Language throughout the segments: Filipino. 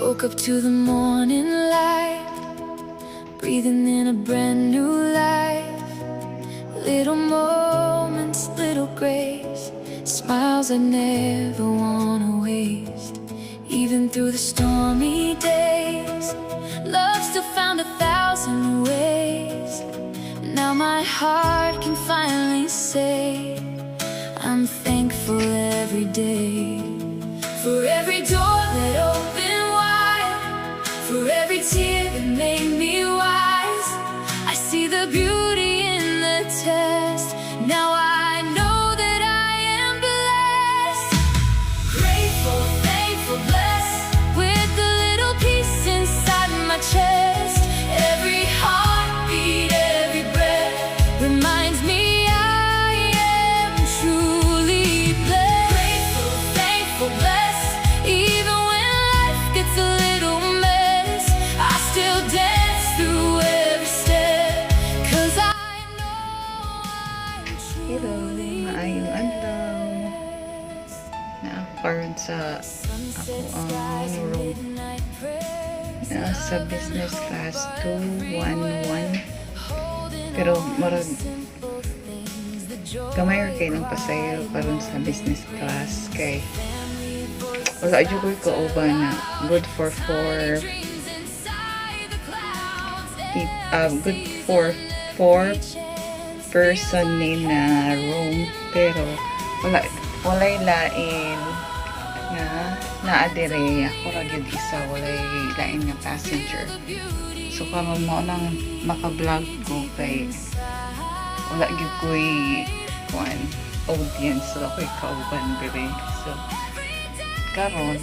Woke up to the morning light, breathing in a brand new life. Little moments, little grace, smiles I never wanna waste. Even through the stormy days, love still found 1,000 ways. Now my heart can finally say I'm thankful every day. For every door that opened wide, for every tear that made me wise. I see the beauty in the test. Now I know that I am blessed. Grateful, thankful, blessed, with the little peace inside my chest. Every heartbeat, every breath reminds me I am truly blessed. Grateful, thankful, blessed, even when life gets a little mess, I still dance through every step, 'cause I know I'm Hello, truly maayong adlaw. Karon sa ako ang room na sa business class 211. Pero marag gamay ra kay ng pasayro karon sa business class kay wala jud ko kauban na good for four person name na room, pero walay lain nga naadire ako ra gyud isa, walay lain nga passenger. So karon mo nang maka-vlog ko kay wala gyud ko'y kuan audience, wala ko'y kauban dire. So karon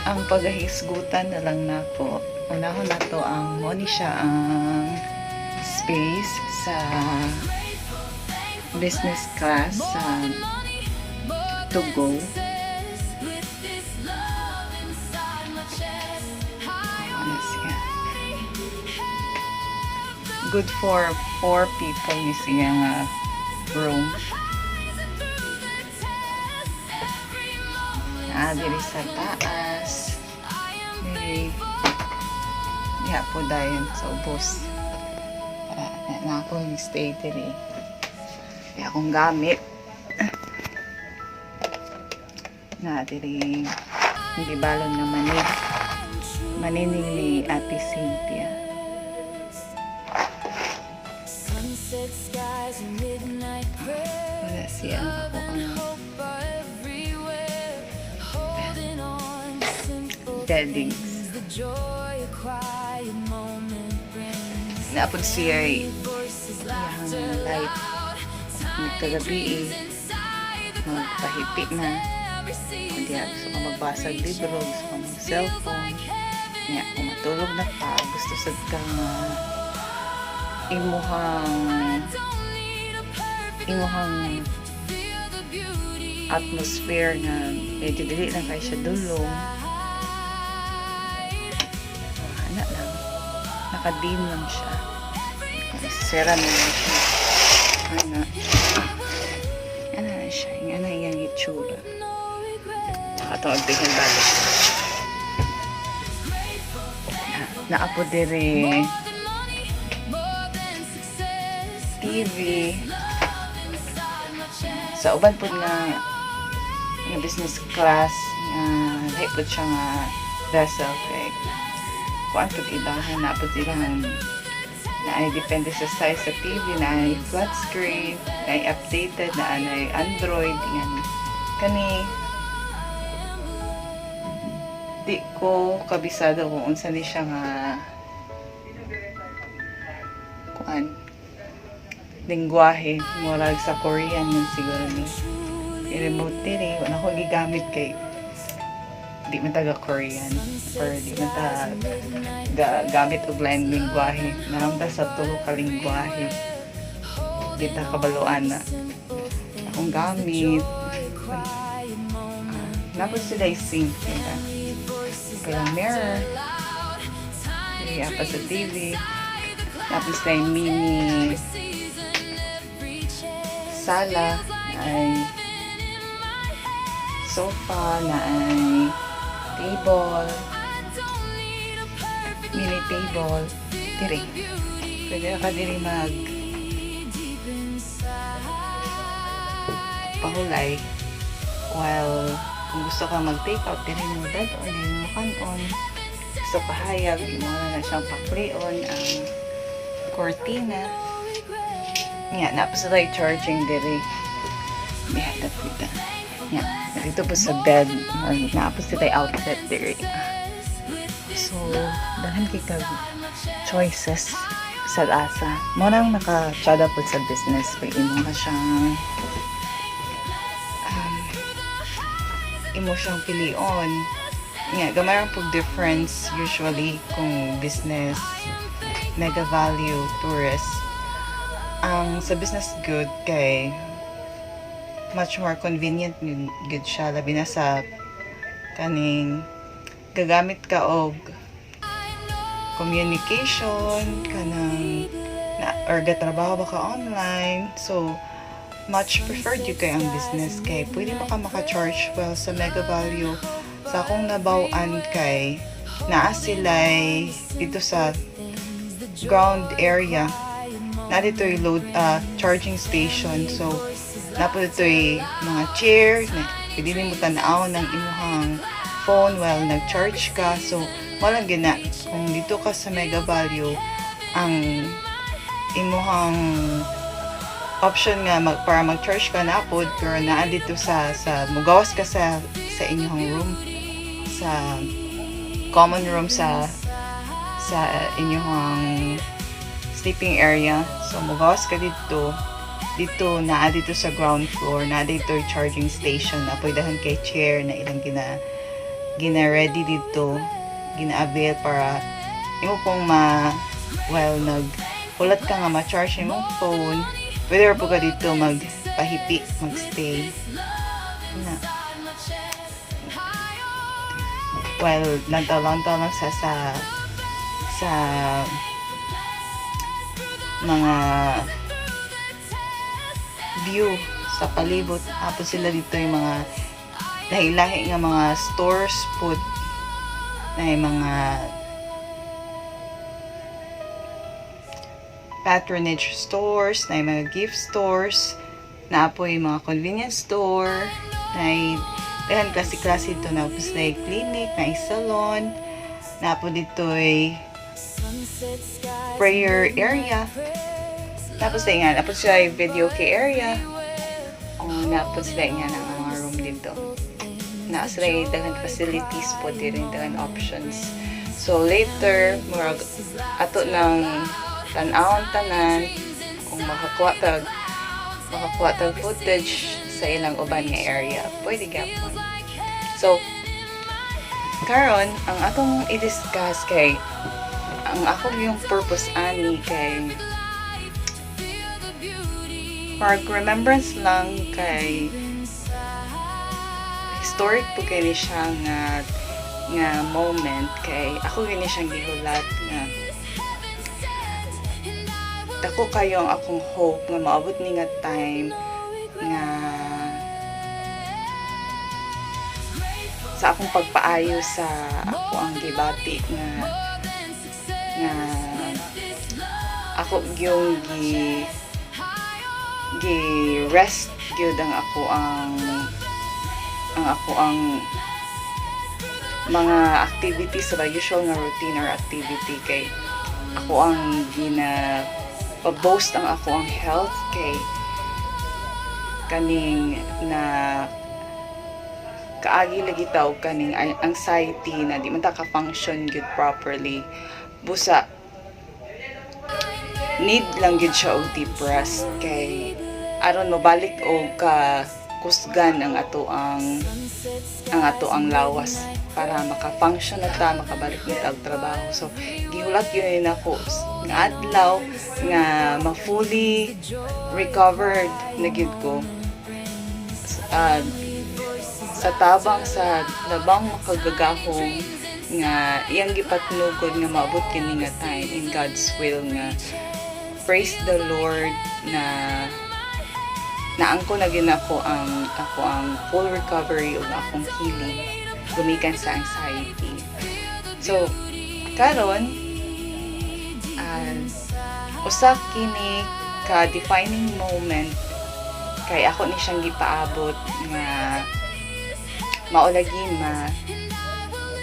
ang paghahisgutan na lang nako. Unahon nato ang mo ni siya ang space sa business class sa to go. Good for 4 people ni siya nga room. Diri sa taas. Diha po dayon sa ubos. Na ako yung stay diri. Kaya akong gamit. Na diri hindi balon na manining ni Ate Cynthia. Wala siya ako Deadings. Naapod siya yung light nagkagabi magpahipi na. Hindi gusto ka magbasag libro, gusto ka mag-cellphone. Kung matulog na ka, gusto sad ka imuhang atmosphere na medyo dili lang kayo siya dulong. Naka-dim lang siya. Sera na lang siya. Ano na siya. Ano yung itsura. Nakatawag din yung balik. Naapo dire TV. Sa uban po na business class lahi po siya nga vessel kay kuan po ibahan na po silang na ay depende sa size sa TV, na ay flat screen, na ay updated, na ay Android, yan. Kani, di ko kabisado kung unsa ni siya nga kuan lingwahe, murag sa Korean yun siguro ni i-remote diri, wala ko gigamit kay di man taga Korean or di man ta gamit og lain lingwahe, naramda sa tulo ka lingwahe di ta kabaluan na akong gamit. Napos sila i-sync nila kaya mirror kaya pa sa TV, tapos na yung mini sala, na ay sofa, na ay table, mini table, diri. Pwede ka diri mag pahulay while kung gusto ka mag-take out, diri mo dad o diri mo kanon. Gusto pahayag, mo na siyang paklion ang cortina. Nga, napos na tayo charging diri. Bihatap kita. Nga, dito po sa bed. Napos na tayo outlet diri. So, dahil kikag choices sa asa. Morang naka-chada po sa business. Pag imo ka siyang imo siyang pilion. Nga, gamarang po difference usually kung business, mega value, tourist. Ang sa business good kay much more convenient good siya, labi na sa kaning gagamit ka og communication kanang or gatrabaho ba ka online, so much preferred you kay ang business kay pwede maka-charge well sa mega value. Sa akong nabaw-an kay naa sila'y dito sa ground area na dito yung load charging station, so napo dito yung mga chair na pwede mo tanaw ng imuhang phone while nag-charge ka. So walang gina kung dito ka sa mega value ang imuhang option nga para mag-charge ka na pod pero naa dito sa mugawas ka sa inyong room, sa common room sa inyong sleeping area. So mugawas ka dito naa dito sa ground floor, naa dito yung charging station na pwedeng kay chair na ilang gina-ready dito, gina-avail para imo pong while naghulat ka nga ma-charge imong phone, pwede po ka dito magpahipi, magstay na while lantaw-lantaw lang sa mga view sa palibot. Tapos sila dito yung mga lahi-lahi nga mga stores po na yung mga patronage stores, na yung mga gift stores, na po yung mga convenience store, na yung dahan klase-klase ito, na po sila yung clinic, na yung salon, na po dito yung prayer area. Tapos nga, napos sila yung video key area. Napos sila nga ng mga room dito. Na sila yung dalang facilities po din, dalang options. So later, murag ato ng tan-awang tanan kung makakuha tag footage sa ilang uban nga area. Pwede gapon. So, karon ang atong i-discuss kay ang ako yung purpose ani kay park remembrance lang kay historic po kay ni siya nga moment kay ako yun siyang gihulat nga dako kayo ang akong hope nga maabot ni nga time nga sa akong pagpaayo sa ako ang gibati nga ako yung gi-rest gyud ang ako ang mga activities sa usual nga routine or activity kay ako ang pa-boast ang ako ang health kay kaning na kaagi lagi tao kaning anxiety na di man ta ka-function good properly. Busa need lang gid siya og deep rest kay aron mabalik og ka kusgan ang ato ang lawas para maka-function na ta, makabalik na ta og trabaho. So gihulat yun ako nga adlaw nga ma-fully recovered na gid ko sa tabang sa labang makagagahong nga iyang gipatnugod nga maabot kini nga time in God's will nga praise the Lord na naangko na gid ako ang full recovery ug akong healing gumikan sa anxiety. So karon usa kini ka defining moment kay ako ni siyang gipaabot nga maulagi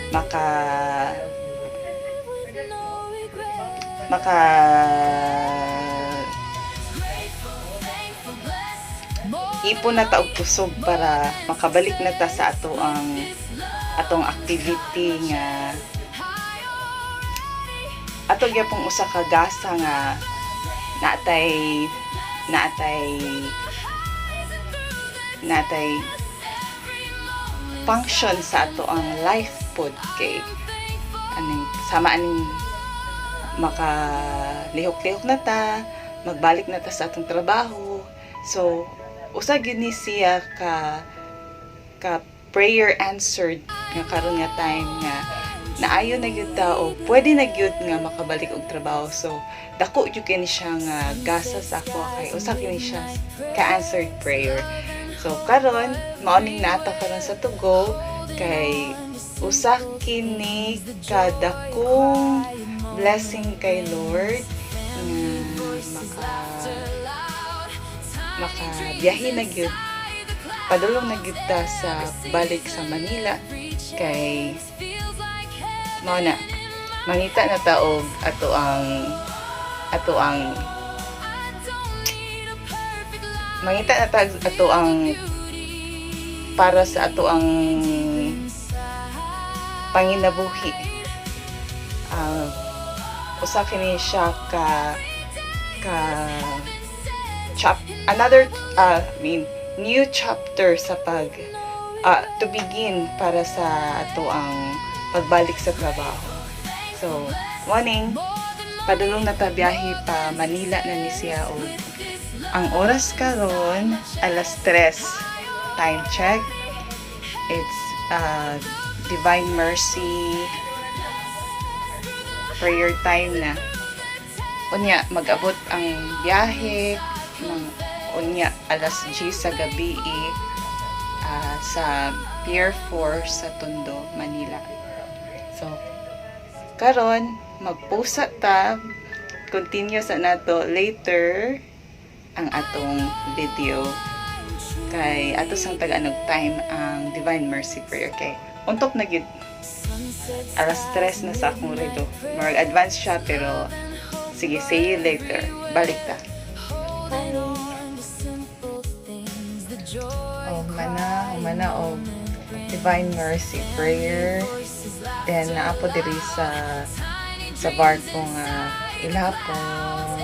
maka ipon na ta og kusog para makabalik na ta sa atong activity nga ato gyapong usa ka gasa nga naatay function sa ato ang life pod kay aning makalihok-lihok na ta, magbalik na ta sa atong trabaho. So usa gyud ni siya ka prayer answered nga karon nga time nga naayo na gyud ta o pwede na gyud nga makabalik og trabaho. So dako gyud kini siya nga gasa sa ako kay usa kini siya ka answered prayer. So karon mao ning naata karon sa tugo kay usa kini kadakong blessing kay Lord nga makabiyahe na gyud padulong na gyud ta sa balik sa Manila kay mao na mangita na ta og ato ang mangita na ta ato ang para sa ato ang panginabuhi. Usa kini siya new chapter sa to begin para sa ato ang pagbalik sa trabaho. So morning padulong na ta biyahe pa Manila na ni siya o ang oras karon alas 3 time check. It's Divine Mercy prayer time na. Unya mag-abot ang biyahe ng unya alas 10 sa gabi sa Pier 4 sa Tondo, Manila. So karon magpusa ta, continue sa nato later ang atong video kay ato sang taga-anog time ang Divine Mercy prayer kay untok na gid alas 3 na sa akong redo. More advance siya pero sige, see you later. Balik ta. Humana og Divine Mercy prayer. Then naapo diri sa barko nga ilapon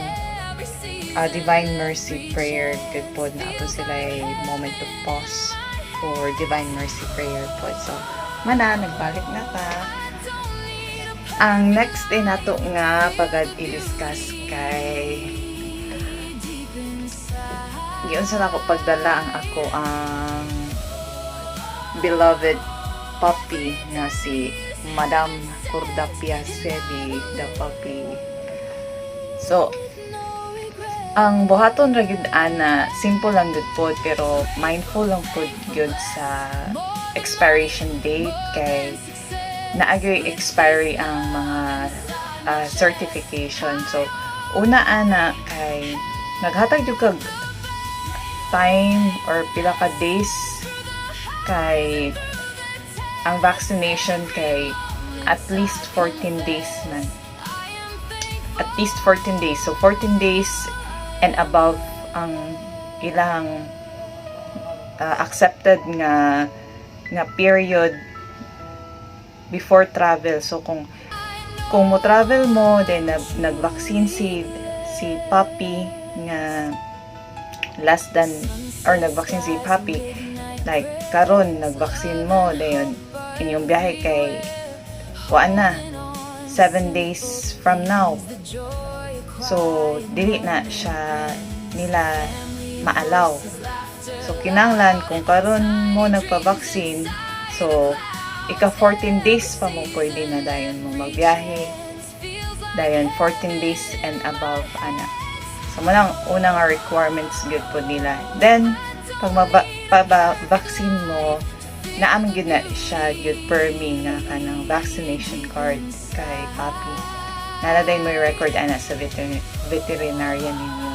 Divine Mercy prayer good pod na ato sila moment to pause for Divine Mercy prayer pod. So nagbalik na ta. Ang next day nato nga pagad i-discuss kay giun sa nako pagdala ang ako ang beloved puppy na si Madam Cordapia Sebi the puppy. So ang buhaton ra gyud ana simple lang gud pod pero mindful lang pod gyud sa expiration date kay naagay expiry ang mga certification. So una ana kay naghatag jud kag time or pila ka days kay ang vaccination kay at least 14 days man. at least 14 days. So 14 days and above ang ilang accepted nga period before travel. So kung mo travel mo, then nag-vaccine si puppy nga less than, or nag-vaccine si puppy like karon nag-vaccine mo, then inyong biyahe kay kuan na 7 days from now. So dili na siya nila maalaw. So kinahanglan kung karon mo nagpa-vaccine, so ika 14 days pa mo pwede na dayon mo magbiyahe. Dayon 14 days and above ana. So mo lang unang requirements gyud po nila. Then pag vaccine mo, naamang gyud na siya gyud permi nga kanang vaccination card kay puppy. Naladay mo yung record ana sa veterinarian ninyo.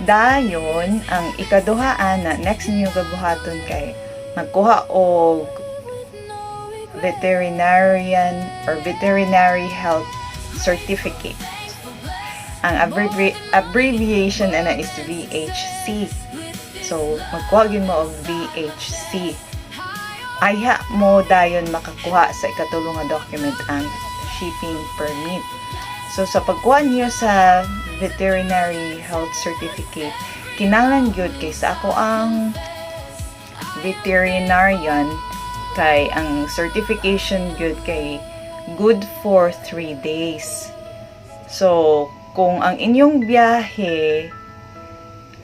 Dayon ang ikaduha ana, next niyo gabuhaton kay magkuha og veterinarian or veterinary health certificate. Ang abbreviation ana is VHC. So magkuha gyud mo og VHC. Ayha mo dayon makakuha sa ikatulong nga document ang shipping permit. So sa pagkuha niyo sa veterinary health certificate, kinahanglan gyud kay sa ako ang veterinarian kay ang certification gyud kay good for 3 days. So kung ang inyong biyahe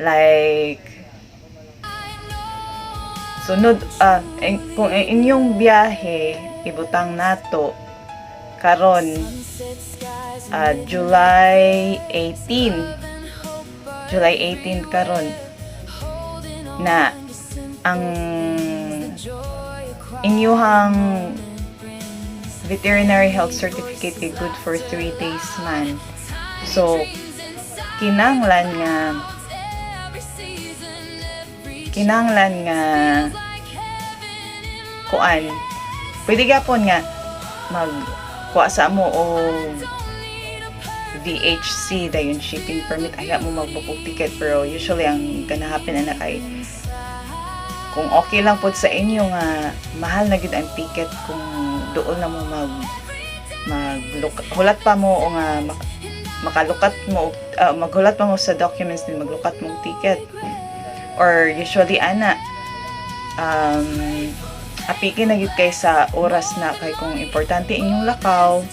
like sunod kung ang inyong biyahe ibutang nato karon July 18 karon na ang inyuhang veterinary health certificate kay good for 3 days man. So kinahanglan nga kuan pwede gapon nga magkuha sa mo o VHC dayon shipping permit, aya mo mag-book og ticket, pero usually ang ganahapin na kay kung okay lang po sa inyo nga mahal na gid ang ticket kung doon na mo hulat pa mo o nga makalukat mo maghulat pa mo sa documents din maglukat mo ticket, or usually ana apiki na gid kay sa oras na kay kung importante inyong lakaw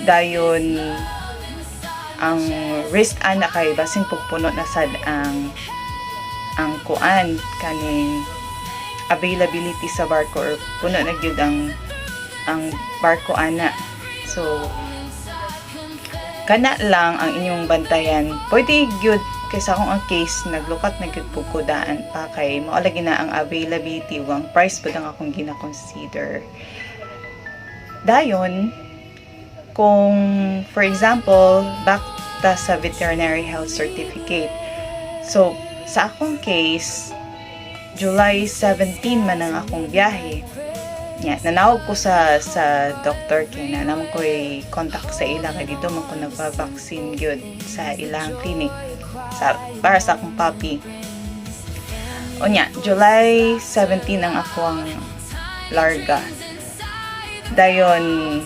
dayon ang risk ana kay basing pugpuno na sad ang kuan kaning availability sa barko or puno na gyud ang barko ana. So kana lang ang inyong bantayan. Pwede gyud kay sa akong ang case naglukat na gyud pug kudaan pa kay mao lagi na ang availability wang price pud ang akong gina-consider. Dayon kung for example back ta sa veterinary health certificate. So sa akong case, July 17 man ang akong biyahe. Nanawag ko sa doctor kay na naman ko contact sa ila kay dito man ko nagpa-vaccine gyud sa ilang clinic para sa akong puppy. July 17 ang akong larga. Dayon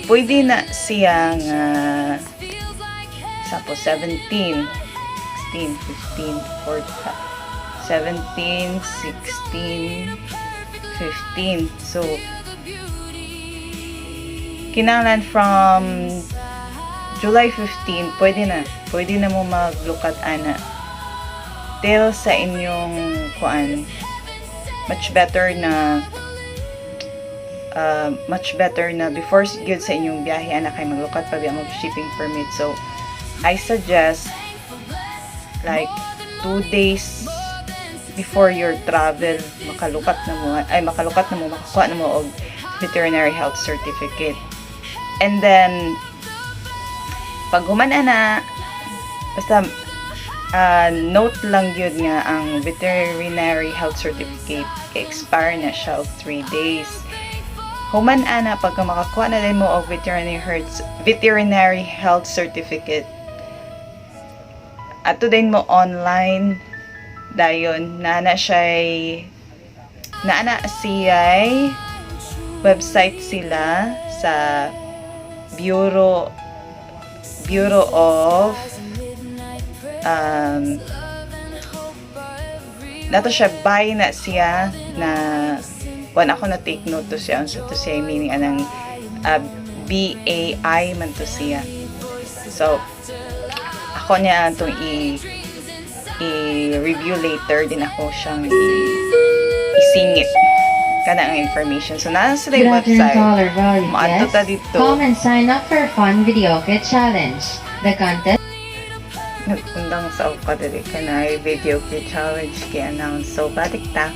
pwede na siyang sapo 17 15, 14, 17, 16, 15. So, kinahanglan from July 15, pwede na mo maglukat ana. Till sa inyong kuan, much better na before good sa inyong biyahe ana kay maglukat pa biya mag shipping permit. So, I suggest like 2 days before your travel makakuha na mo og veterinary health certificate. And then pag human na basta note lang yun nga ang veterinary health certificate expire na siya of 3 days. Human ana pagka makakuha na din mo og veterinary health certificate. Ato din mo online dayon naana siya'y website sila sa Bureau of nato siya buy na siya na ako na take note to siya unsa to siya meaning anang BAI man to siya. So ako niya itong i-review later din ako siyang isingit kada ang information. So nasa sila yung website. Maadto ta dito. Come and sign up for Fun Video Kit Challenge. The contest nagpundang sa kadali ka na video kit challenge ki-announce. So balik ta.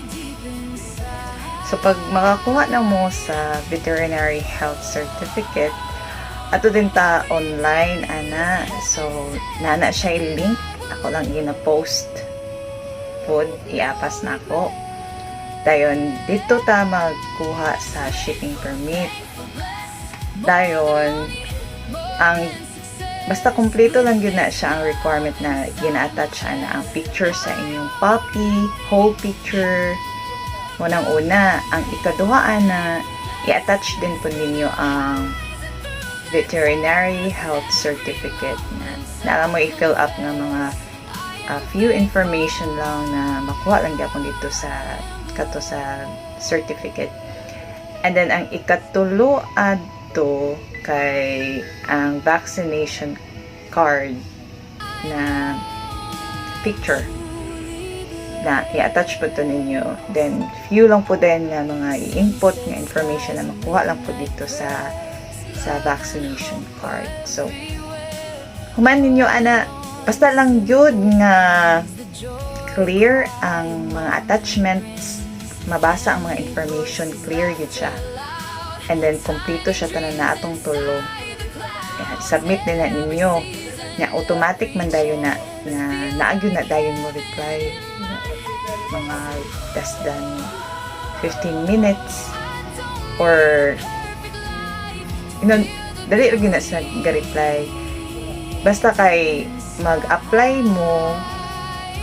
So pag makakuha na mo sa veterinary health certificate, ato din ta online ana. So nana siya link ako lang gina-post pod iapas na ako. Dayon dito ta magkuha sa shipping permit. Dayon ang basta kumpleto lang yun na siya ang requirement na gina-attach na ang picture sa inyong puppy, whole picture. Unang-una, ang ikaduhaan na i-attach din po ninyo ang veterinary health certificate na mo i-fill up ng mga few information lang na makuha lang gyapon dito sa certificate. And then ang ikatulo adto kay ang vaccination card na picture na i-attach po to ninyo. Then few lang po din na mga i-input na information na makuha lang po dito sa vaccination card. So human ninyo ana basta lang yun nga clear ang mga attachments, mabasa ang mga information, clear yun siya. And then kompleto siya tanan na atong tulo. Submit din na ninyo na automatic man dayon na naagyo na dayon mo reply mga less than 15 minutes or dali rin na sa reply. Basta kay mag-apply mo,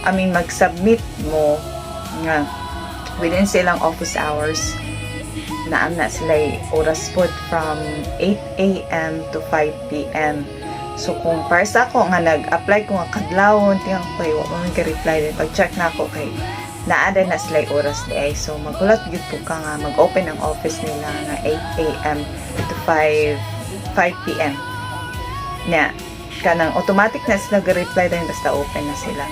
mag-submit mo nga within silang office hours na sila oras po from 8 a.m. to 5 p.m. So kung para sa ako nga nag-apply ko nga kadlawon tingnan ko kay wala man ka-reply din pag-check na ako kay naada na sila oras di so magulat gyud po ka nga mag-open ang office nila nga 8 a.m. to 5 p.m. na kanang automatic na sila ga-reply din basta open na sila.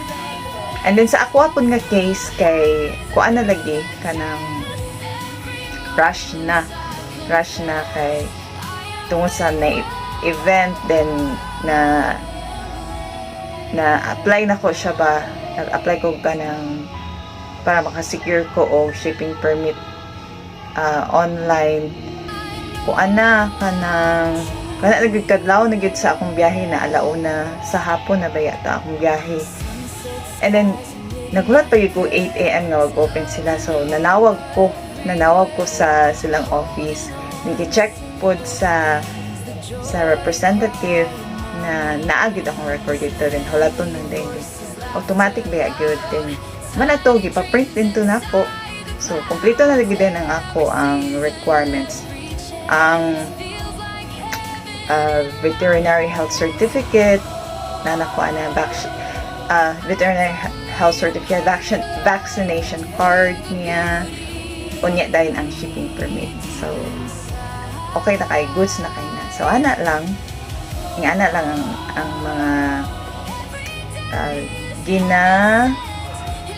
And then sa ako pud nga case kay kuan na lagi kanang rush na kay tungod sa na event then na apply na ko siya ba nag-apply ko kanang para makasecure ko og shipping permit online kuan na kanang nagkadlaw na gyud sa akong biyahe na alauna sa hapon na ba yata akong biyahe. And then nagulat pa gyud ko 8 a.m. nga mag-open sila. So nanawag ko sa silang office. Nigi-check pod sa representative na naagid akong record dito rin hulaton nang din. Automatic ba gyud din. Man ato gipa-print din to nako. So kompleto na lagi din ang ako ang requirements. Ang veterinary health certificate na nakuha na veterinary health certificate vaccination card niya unya dahil ang shipping permit. So okay na kay goods na kay na. So ana lang ang mga gina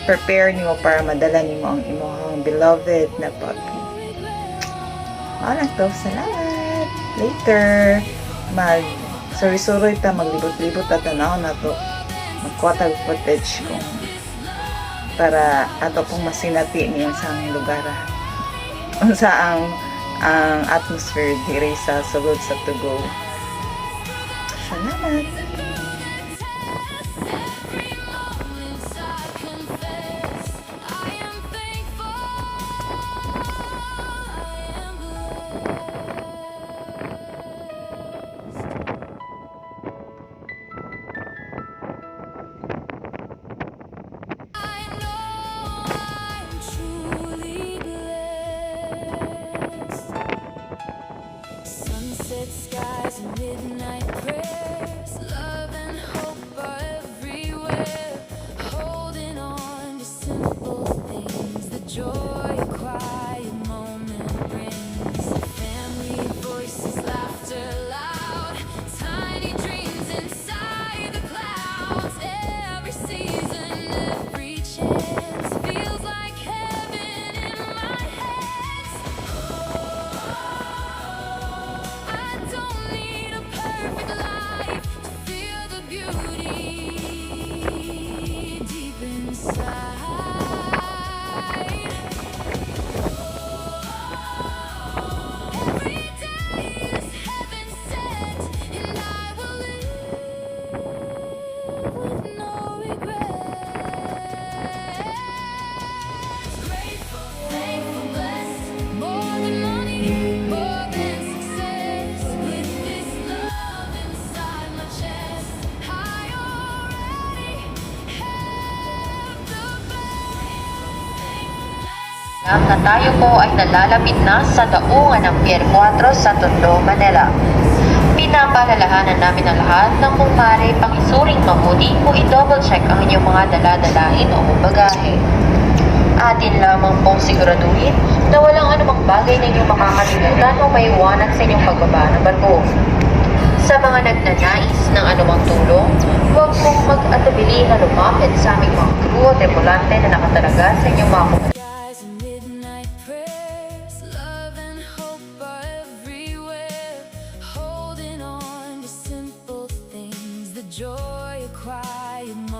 prepare nimo para madala nimo ang imong beloved na puppy. Anak to, salamat. Later sorry ta maglibot-libot ta tanaw na to magkuha footage kung para ato pong masinati niya sa aming lugar unsa ang atmosphere diri sa sulod sa Tugo. Salamat. Na tayo po ay nalalapit na sa daungan ng Pier 4 sa Tondo, Manila. Pinapaalalahanan namin ang lahat ng kung maaari pakisuring mabuti o i-double check ang inyong mga daladalahin o bagahe. Atin lamang pong siguraduhin na walang anumang bagay na inyong makakalimutan o maiwanan sa inyong pagbaba ng barko. Sa mga nagnanais ng anumang tulong, huwag pong mag-atubili na lumapit sa aming mga crew o tripulante na nakatalaga sa inyong mga Skies and midnight prayers, love and hope are everywhere. Holding on to simple things, the joy of quiet moments.